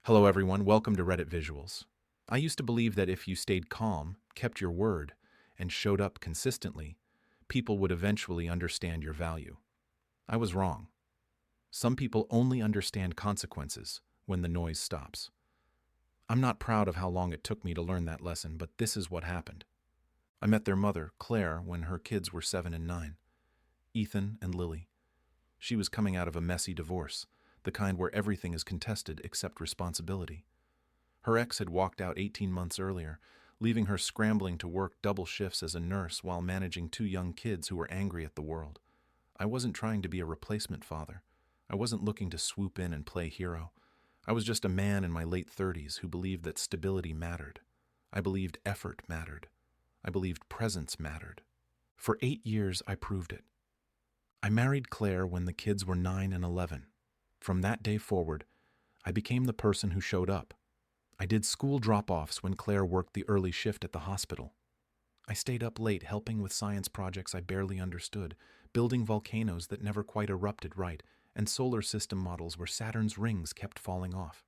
Hello everyone, welcome to Reddit Visuals. I used to believe that if you stayed calm, kept your word, and showed up consistently, people would eventually understand your value. I was wrong. Some people only understand consequences when the noise stops. I'm not proud of how long it took me to learn that lesson, but this is what happened. I met their mother, Claire, when her kids were 7 and 9, Ethan and Lily. She was coming out of a messy divorce, the kind where everything is contested except responsibility. Her ex had walked out 18 months earlier, leaving her scrambling to work double shifts as a nurse while managing 2 young kids who were angry at the world. I wasn't trying to be a replacement father. I wasn't looking to swoop in and play hero. I was just a man in my late 30s who believed that stability mattered. I believed effort mattered. I believed presence mattered. For 8 years, I proved it. I married Claire when the kids were 9 and 11. From that day forward, I became the person who showed up. I did school drop-offs when Claire worked the early shift at the hospital. I stayed up late helping with science projects I barely understood, building volcanoes that never quite erupted right, and solar system models where Saturn's rings kept falling off.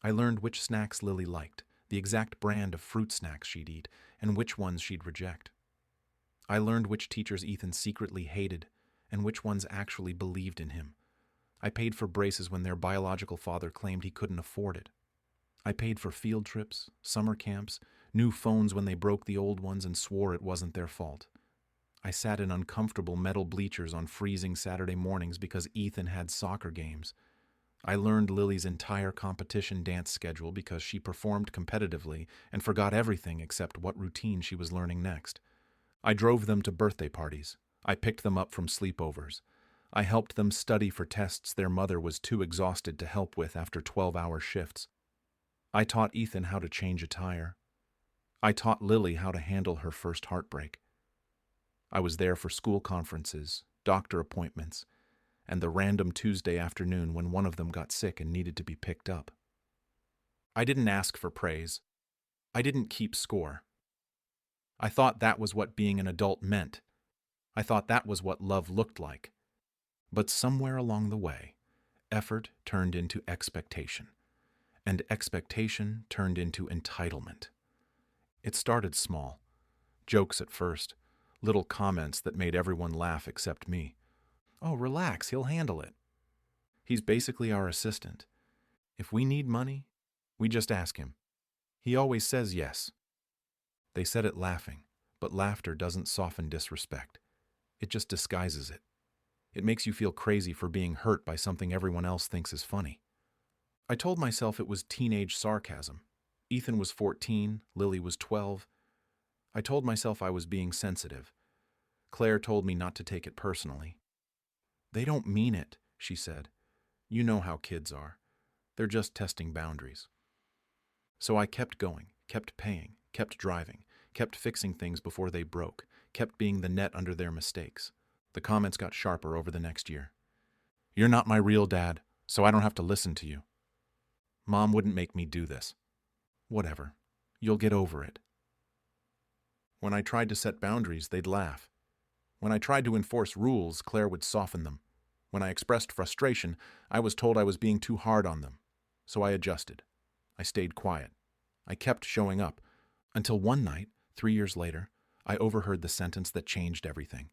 I learned which snacks Lily liked, the exact brand of fruit snacks she'd eat, and which ones she'd reject. I learned which teachers Ethan secretly hated, and which ones actually believed in him. I paid for braces when their biological father claimed he couldn't afford it. I paid for field trips, summer camps, new phones when they broke the old ones and swore it wasn't their fault. I sat in uncomfortable metal bleachers on freezing Saturday mornings because Ethan had soccer games. I learned Lily's entire competition dance schedule because she performed competitively and forgot everything except what routine she was learning next. I drove them to birthday parties. I picked them up from sleepovers. I helped them study for tests their mother was too exhausted to help with after 12-hour shifts. I taught Ethan how to change a tire. I taught Lily how to handle her first heartbreak. I was there for school conferences, doctor appointments, and the random Tuesday afternoon when one of them got sick and needed to be picked up. I didn't ask for praise. I didn't keep score. I thought that was what being an adult meant. I thought that was what love looked like. But somewhere along the way, effort turned into expectation, and expectation turned into entitlement. It started small. Jokes at first, little comments that made everyone laugh except me. "Oh, relax, he'll handle it. He's basically our assistant. If we need money, we just ask him. He always says yes." They said it laughing, but laughter doesn't soften disrespect. It just disguises it. It makes you feel crazy for being hurt by something everyone else thinks is funny. I told myself it was teenage sarcasm. Ethan was 14, Lily was 12. I told myself I was being sensitive. Claire told me not to take it personally. "They don't mean it," she said. "You know how kids are. They're just testing boundaries." So I kept going, kept paying, kept driving, kept fixing things before they broke, kept being the net under their mistakes. The comments got sharper over the next year. "You're not my real dad, so I don't have to listen to you. Mom wouldn't make me do this." Whatever. You'll get over it. When I tried to set boundaries, they'd laugh. When I tried to enforce rules, Claire would soften them. When I expressed frustration, I was told I was being too hard on them. So I adjusted. I stayed quiet. I kept showing up. Until one night, 3 years later, I overheard the sentence that changed everything.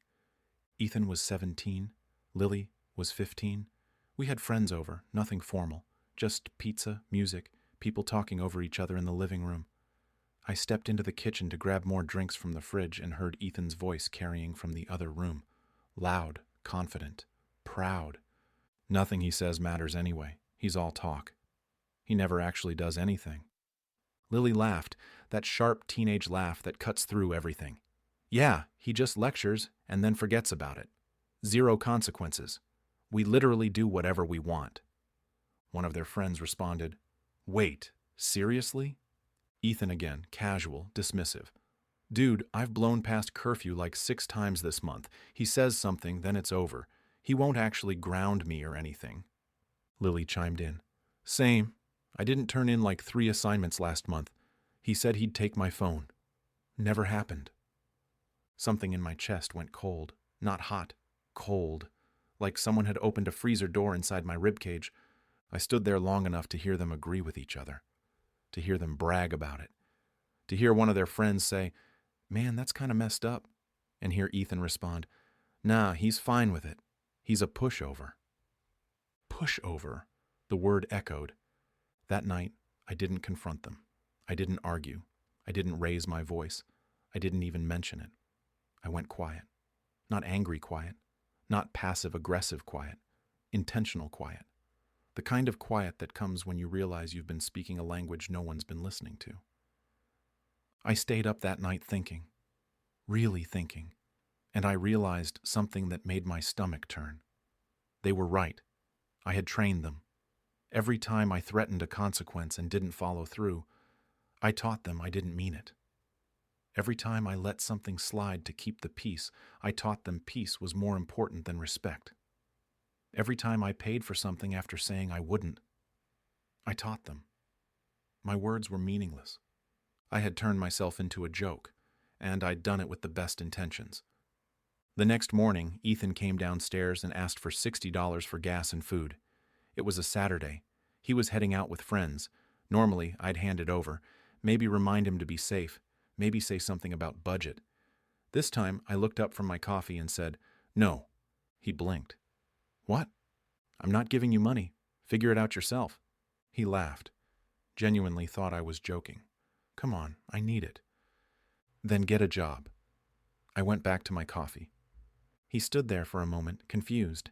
Ethan was 17. Lily was 15. We had friends over, nothing formal. Just pizza, music, people talking over each other in the living room. I stepped into the kitchen to grab more drinks from the fridge and heard Ethan's voice carrying from the other room. Loud, confident, proud. Nothing he says matters anyway. He's all talk. He never actually does anything. Lily laughed, that sharp teenage laugh that cuts through everything. "Yeah, he just lectures and then forgets about it. Zero consequences. We literally do whatever we want." One of their friends responded, "Wait, seriously?" Ethan again, casual, dismissive. "Dude, I've blown past curfew like 6 times this month. He says something, then it's over. He won't actually ground me or anything." Lily chimed in. "Same. I didn't turn in like 3 assignments last month. He said he'd take my phone. Never happened." Something in my chest went cold. Not hot, cold. Like someone had opened a freezer door inside my ribcage. I stood there long enough to hear them agree with each other, to hear them brag about it, to hear one of their friends say, "Man, that's kind of messed up," and hear Ethan respond, "Nah, he's fine with it. He's a pushover." Pushover, the word echoed. That night, I didn't confront them. I didn't argue. I didn't raise my voice. I didn't even mention it. I went quiet. Not angry quiet. Not passive-aggressive quiet. Intentional quiet. The kind of quiet that comes when you realize you've been speaking a language no one's been listening to. I stayed up that night thinking. Really thinking. And I realized something that made my stomach turn. They were right. I had trained them. Every time I threatened a consequence and didn't follow through, I taught them I didn't mean it. Every time I let something slide to keep the peace, I taught them peace was more important than respect. Every time I paid for something after saying I wouldn't, I taught them. My words were meaningless. I had turned myself into a joke, and I'd done it with the best intentions. The next morning, Ethan came downstairs and asked for $60 for gas and food. It was a Saturday. He was heading out with friends. Normally, I'd hand it over, maybe remind him to be safe, maybe say something about budget. This time, I looked up from my coffee and said, "No." He blinked. "What?" "I'm not giving you money. Figure it out yourself." He laughed. Genuinely thought I was joking. "Come on, I need it." "Then get a job." I went back to my coffee. He stood there for a moment, confused,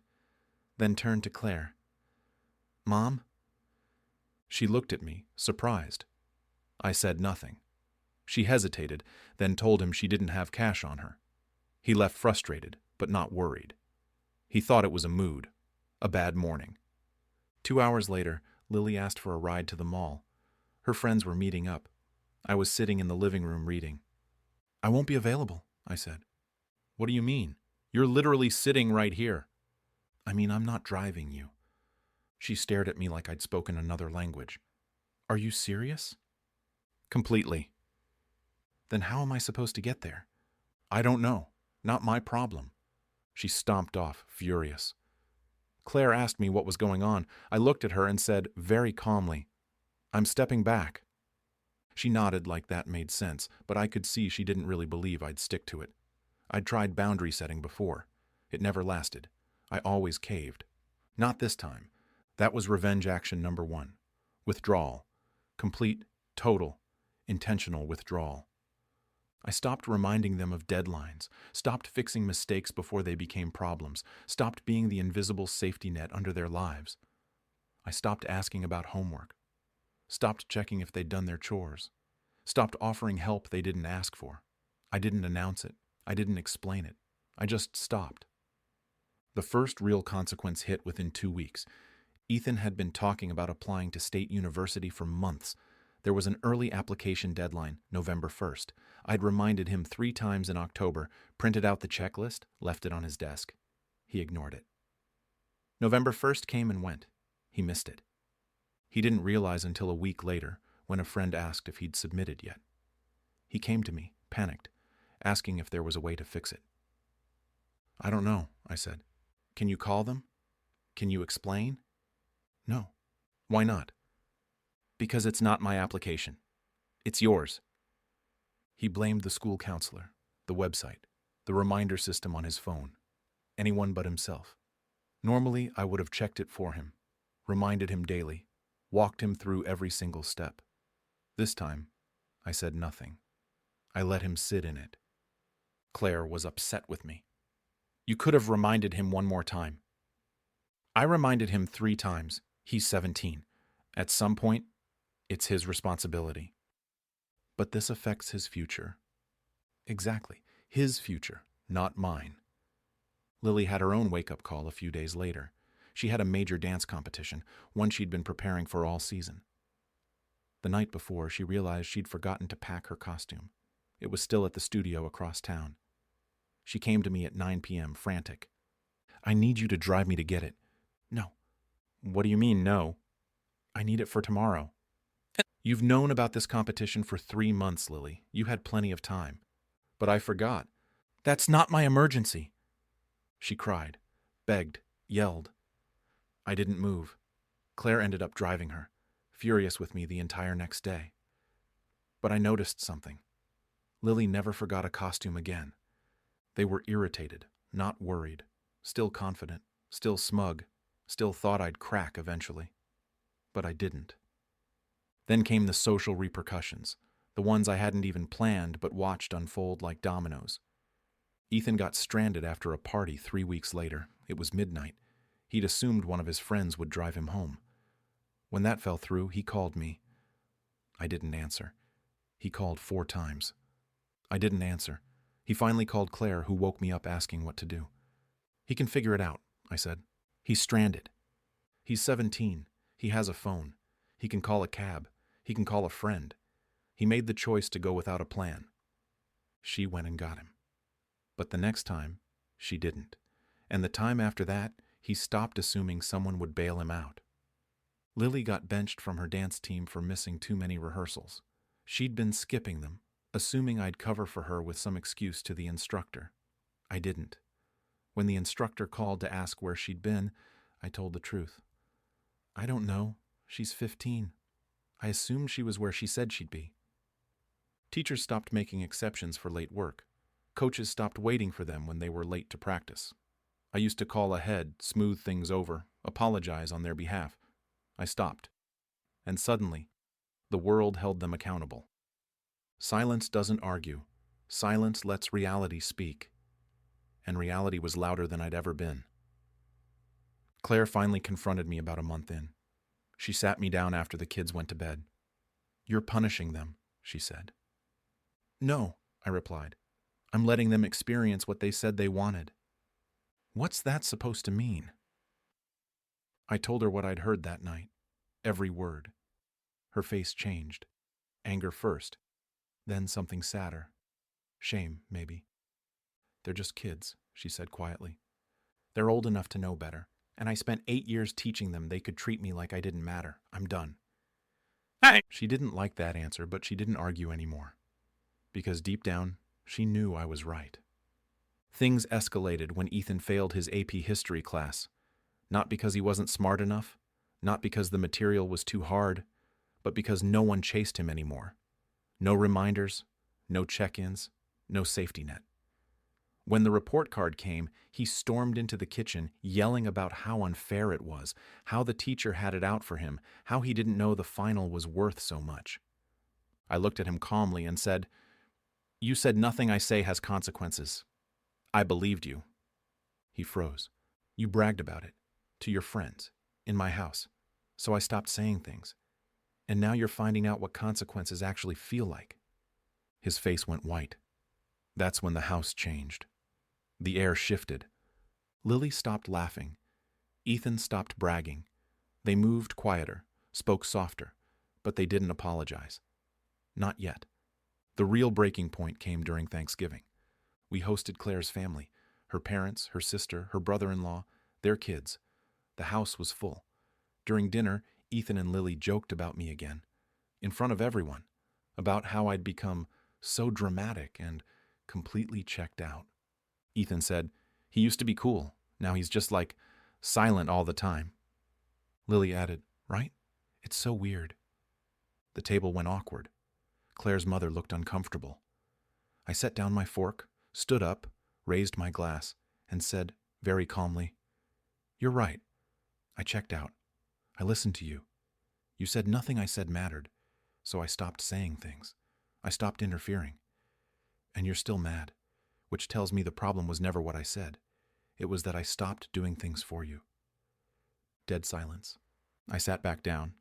then turned to Claire. "Mom?" She looked at me, surprised. I said nothing. She hesitated, then told him she didn't have cash on her. He left frustrated, but not worried. He thought it was a mood, a bad morning. 2 hours later, Lily asked for a ride to the mall. Her friends were meeting up. I was sitting in the living room reading. "I won't be available," I said. "What do you mean? You're literally sitting right here." "I mean, I'm not driving you." She stared at me like I'd spoken another language. "Are you serious?" "Completely." "Then how am I supposed to get there?" "I don't know. Not my problem." She stomped off, furious. Claire asked me what was going on. I looked at her and said, very calmly, "I'm stepping back." She nodded like that made sense, but I could see she didn't really believe I'd stick to it. I'd tried boundary setting before. It never lasted. I always caved. Not this time. That was revenge action number 1. Withdrawal. Complete, total, intentional withdrawal. I stopped reminding them of deadlines, stopped fixing mistakes before they became problems, stopped being the invisible safety net under their lives. I stopped asking about homework, stopped checking if they'd done their chores, stopped offering help they didn't ask for. I didn't announce it. I didn't explain it. I just stopped. The first real consequence hit within 2 weeks. Ethan had been talking about applying to State University for months. There was an early application deadline, November 1st. I'd reminded him 3 times in October, printed out the checklist, left it on his desk. He ignored it. November 1st came and went. He missed it. He didn't realize until a week later, when a friend asked if he'd submitted yet. He came to me, panicked, asking if there was a way to fix it. "I don't know," I said. "Can you call them? Can you explain?" "No." "Why not?" "Because it's not my application. It's yours." He blamed the school counselor, the website, the reminder system on his phone, anyone but himself. Normally, I would have checked it for him, reminded him daily, walked him through every single step. This time, I said nothing. I let him sit in it. Claire was upset with me. "You could have reminded him one more time." "I reminded him 3 times. He's 17. At some point, it's his responsibility." "But this affects his future." "Exactly. His future, not mine." Lily had her own wake-up call a few days later. She had a major dance competition, one she'd been preparing for all season. The night before, she realized she'd forgotten to pack her costume. It was still at the studio across town. She came to me at 9 p.m., frantic. "I need you to drive me to get it." "No." "What do you mean, no?" "I need it for tomorrow." "You've known about this competition for 3 months, Lily. You had plenty of time." "But I forgot." "That's not my emergency." She cried, begged, yelled. I didn't move. Claire ended up driving her, furious with me the entire next day. But I noticed something. Lily never forgot a costume again. They were irritated, not worried, still confident, still smug, still thought I'd crack eventually. But I didn't. Then came the social repercussions, the ones I hadn't even planned but watched unfold like dominoes. Ethan got stranded after a party 3 weeks later. It was midnight. He'd assumed one of his friends would drive him home. When that fell through, he called me. I didn't answer. He called 4 times. I didn't answer. He finally called Claire, who woke me up asking what to do. He can figure it out, I said. He's stranded. He's 17. He has a phone. He can call a cab. He can call a friend. He made the choice to go without a plan. She went and got him. But the next time, she didn't. And the time after that, he stopped assuming someone would bail him out. Lily got benched from her dance team for missing too many rehearsals. She'd been skipping them, assuming I'd cover for her with some excuse to the instructor. I didn't. When the instructor called to ask where she'd been, I told the truth. I don't know. She's 15. I assumed she was where she said she'd be. Teachers stopped making exceptions for late work. Coaches stopped waiting for them when they were late to practice. I used to call ahead, smooth things over, apologize on their behalf. I stopped. And suddenly, the world held them accountable. Silence doesn't argue. Silence lets reality speak. And reality was louder than I'd ever been. Claire finally confronted me about a month in. She sat me down after the kids went to bed. "You're punishing them," she said. "No," I replied. "I'm letting them experience what they said they wanted." "What's that supposed to mean?" I told her what I'd heard that night. Every word. Her face changed. Anger first, then something sadder. Shame, maybe. "They're just kids," she said quietly. "They're old enough to know better, and I spent 8 years teaching them they could treat me like I didn't matter. I'm done." Hey! She didn't like that answer, but she didn't argue anymore. Because deep down, she knew I was right. Things escalated when Ethan failed his AP history class. Not because he wasn't smart enough, not because the material was too hard, but because no one chased him anymore. No reminders, no check-ins, no safety net. When the report card came, he stormed into the kitchen, yelling about how unfair it was, how the teacher had it out for him, how he didn't know the final was worth so much. I looked at him calmly and said, "You said nothing I say has consequences. I believed you." He froze. "You bragged about it, to your friends, in my house, so I stopped saying things. And now you're finding out what consequences actually feel like." His face went white. That's when the house changed. The air shifted. Lily stopped laughing. Ethan stopped bragging. They moved quieter, spoke softer, but they didn't apologize. Not yet. The real breaking point came during Thanksgiving. We hosted Claire's family, her parents, her sister, her brother-in-law, their kids. The house was full. During dinner, Ethan and Lily joked about me again, in front of everyone, about how I'd become so dramatic and completely checked out. Ethan said, "He used to be cool. Now he's just like silent all the time." Lily added, "Right? It's so weird." The table went awkward. Claire's mother looked uncomfortable. I set down my fork, stood up, raised my glass, and said very calmly, "You're right. I checked out. I listened to you. You said nothing I said mattered, so I stopped saying things. I stopped interfering. And you're still mad, which tells me the problem was never what I said. It was that I stopped doing things for you." Dead silence. I sat back down.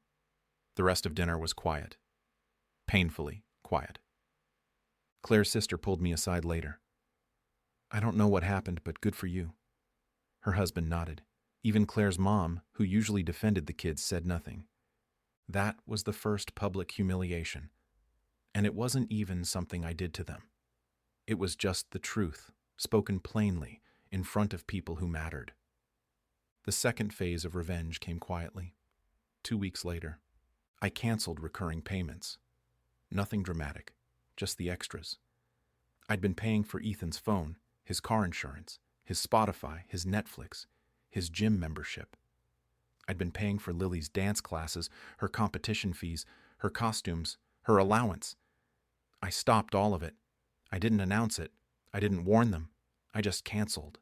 The rest of dinner was quiet. Painfully quiet. Claire's sister pulled me aside later. "I don't know what happened, but good for you." Her husband nodded. Even Claire's mom, who usually defended the kids, said nothing. That was the first public humiliation. And it wasn't even something I did to them. It was just the truth, spoken plainly, in front of people who mattered. The second phase of revenge came quietly. 2 weeks later, I canceled recurring payments. Nothing dramatic, just the extras. I'd been paying for Ethan's phone, his car insurance, his Spotify, his Netflix, his gym membership. I'd been paying for Lily's dance classes, her competition fees, her costumes, her allowance. I stopped all of it. I didn't announce it. I didn't warn them. I just canceled.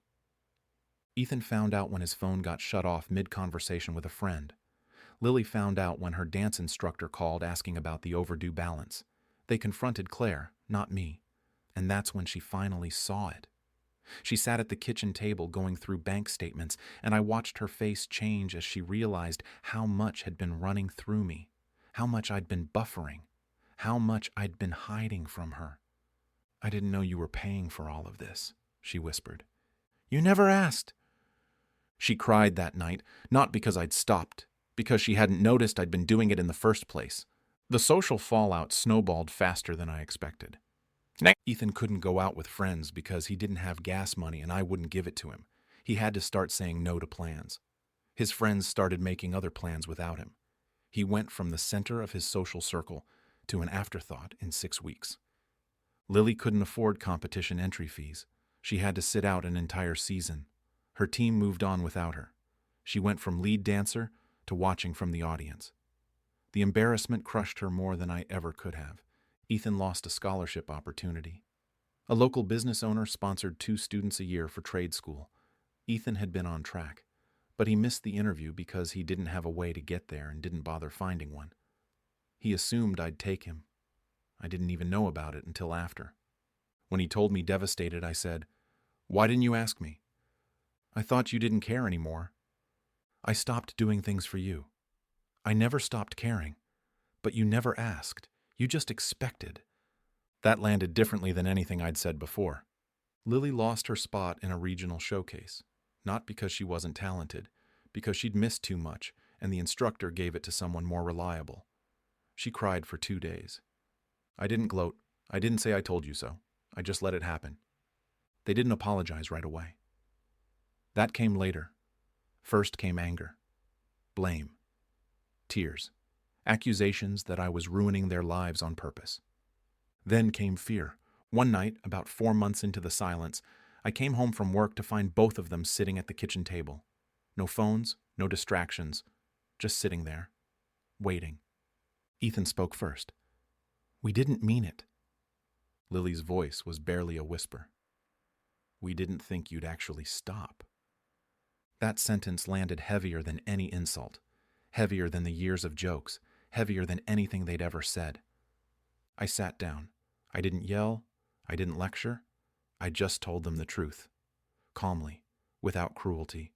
Ethan found out when his phone got shut off mid-conversation with a friend. Lily found out when her dance instructor called asking about the overdue balance. They confronted Claire, not me, and that's when she finally saw it. She sat at the kitchen table going through bank statements, and I watched her face change as she realized how much had been running through me, how much I'd been buffering, how much I'd been hiding from her. "I didn't know you were paying for all of this," she whispered. "You never asked." She cried that night, not because I'd stopped, because she hadn't noticed I'd been doing it in the first place. The social fallout snowballed faster than I expected. Ethan couldn't go out with friends because he didn't have gas money and I wouldn't give it to him. He had to start saying no to plans. His friends started making other plans without him. He went from the center of his social circle to an afterthought in 6 weeks. Lily couldn't afford competition entry fees. She had to sit out an entire season. Her team moved on without her. She went from lead dancer to watching from the audience. The embarrassment crushed her more than I ever could have. Ethan lost a scholarship opportunity. A local business owner sponsored 2 students a year for trade school. Ethan had been on track, but he missed the interview because he didn't have a way to get there and didn't bother finding one. He assumed I'd take him. I didn't even know about it until after. When he told me devastated, I said, "Why didn't you ask me? I thought you didn't care anymore. I stopped doing things for you. I never stopped caring, but you never asked. You just expected." That landed differently than anything I'd said before. Lily lost her spot in a regional showcase, not because she wasn't talented, because she'd missed too much, and the instructor gave it to someone more reliable. She cried for 2 days. I didn't gloat. I didn't say I told you so. I just let it happen. They didn't apologize right away. That came later. First came anger, blame, tears, accusations that I was ruining their lives on purpose. Then came fear. One night, about 4 months into the silence, I came home from work to find both of them sitting at the kitchen table. No phones, no distractions, just sitting there, waiting. Ethan spoke first. "We didn't mean it." Lily's voice was barely a whisper. "We didn't think you'd actually stop." That sentence landed heavier than any insult, heavier than the years of jokes, heavier than anything they'd ever said. I sat down. I didn't yell. I didn't lecture. I just told them the truth, calmly, without cruelty.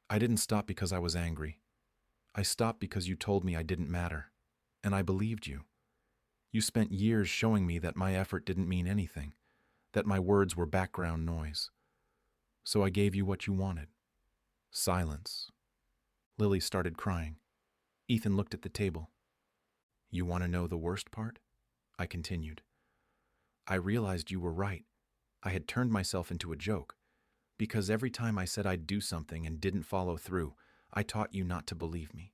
I didn't stop because I was angry. I stopped because you told me I didn't matter, and I believed you. You spent years showing me that my effort didn't mean anything, that my words were background noise. So I gave you what you wanted. Silence. Lily started crying. Ethan looked at the table. "You want to know the worst part?" I continued. "I realized you were right. I had turned myself into a joke. Because every time I said I'd do something and didn't follow through, I taught you not to believe me.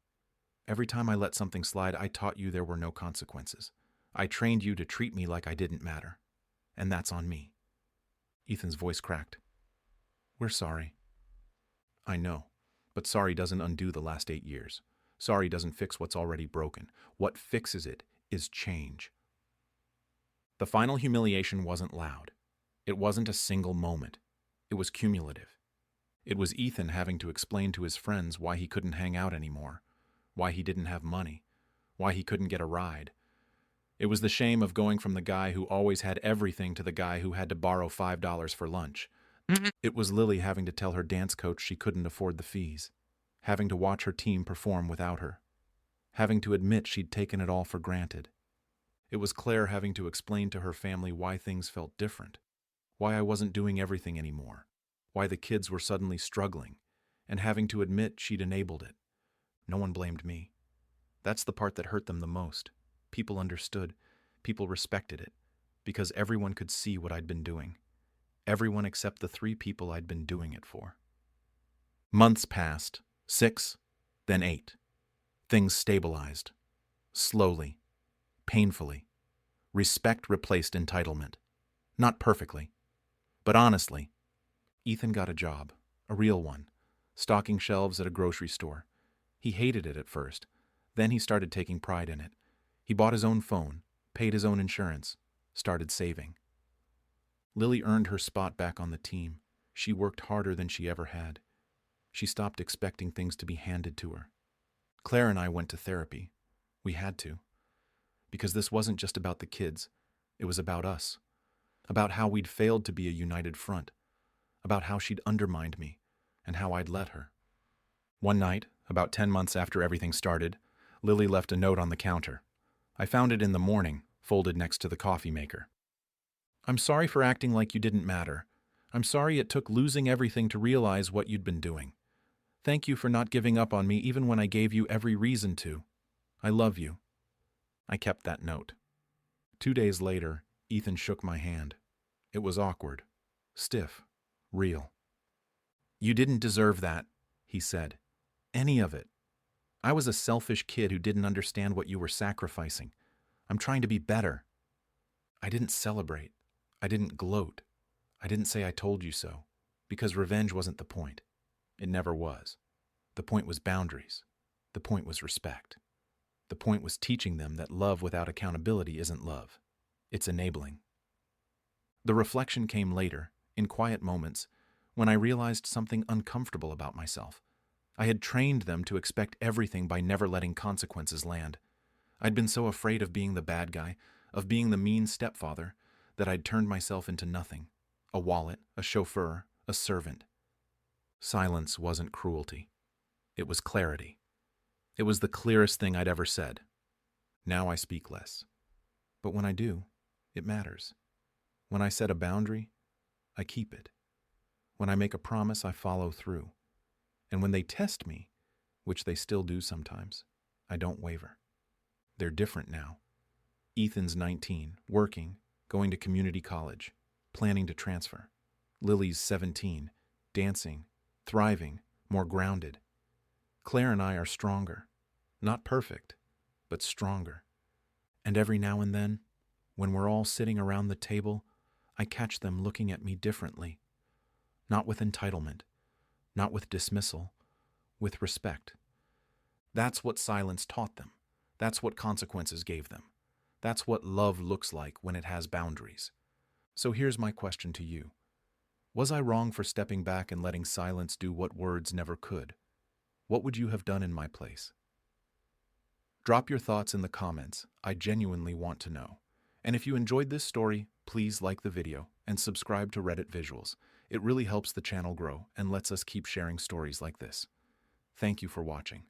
Every time I let something slide, I taught you there were no consequences. I trained you to treat me like I didn't matter. And that's on me." Ethan's voice cracked. "We're sorry." "I know, but sorry doesn't undo the last 8 years. Sorry doesn't fix what's already broken. What fixes it is change." The final humiliation wasn't loud. It wasn't a single moment. It was cumulative. It was Ethan having to explain to his friends why he couldn't hang out anymore, why he didn't have money, why he couldn't get a ride. It was the shame of going from the guy who always had everything to the guy who had to borrow $5 for lunch. It was Lily having to tell her dance coach she couldn't afford the fees, having to watch her team perform without her, having to admit she'd taken it all for granted. It was Claire having to explain to her family why things felt different, why I wasn't doing everything anymore, why the kids were suddenly struggling, and having to admit she'd enabled it. No one blamed me. That's the part that hurt them the most. People understood. People respected it, because everyone could see what I'd been doing. Everyone except the 3 people I'd been doing it for. Months passed, 6, then 8. Things stabilized. Slowly. Painfully. Respect replaced entitlement. Not perfectly, but honestly. Ethan got a job, a real one, stocking shelves at a grocery store. He hated it at first. Then he started taking pride in it. He bought his own phone, paid his own insurance, started saving. Lily earned her spot back on the team. She worked harder than she ever had. She stopped expecting things to be handed to her. Claire and I went to therapy. We had to. Because this wasn't just about the kids. It was about us. About how we'd failed to be a united front. About how she'd undermined me, and how I'd let her. One night, about 10 months after everything started, Lily left a note on the counter. I found it in the morning, folded next to the coffee maker. "I'm sorry for acting like you didn't matter. I'm sorry it took losing everything to realize what you'd been doing. Thank you for not giving up on me even when I gave you every reason to. I love you." I kept that note. 2 days later, Ethan shook my hand. It was awkward, stiff, real. "You didn't deserve that," he said. "Any of it. I was a selfish kid who didn't understand what you were sacrificing. I'm trying to be better." I didn't celebrate. I didn't gloat. I didn't say I told you so, because revenge wasn't the point. It never was. The point was boundaries. The point was respect. The point was teaching them that love without accountability isn't love. It's enabling. The reflection came later, in quiet moments, when I realized something uncomfortable about myself. I had trained them to expect everything by never letting consequences land. I'd been so afraid of being the bad guy, of being the mean stepfather, that I'd turned myself into nothing. A wallet, a chauffeur, a servant. Silence wasn't cruelty. It was clarity. It was the clearest thing I'd ever said. Now I speak less. But when I do, it matters. When I set a boundary, I keep it. When I make a promise, I follow through. And when they test me, which they still do sometimes, I don't waver. They're different now. Ethan's 19, working, going to community college, planning to transfer. Lily's 17, dancing, thriving, more grounded. Claire and I are stronger. Not perfect, but stronger. And every now and then, when we're all sitting around the table, I catch them looking at me differently. Not with entitlement, not with dismissal, with respect. That's what silence taught them. That's what consequences gave them. That's what love looks like when it has boundaries. So here's my question to you. Was I wrong for stepping back and letting silence do what words never could? What would you have done in my place? Drop your thoughts in the comments. I genuinely want to know. And if you enjoyed this story, please like the video and subscribe to Reddit Visuals. It really helps the channel grow and lets us keep sharing stories like this. Thank you for watching.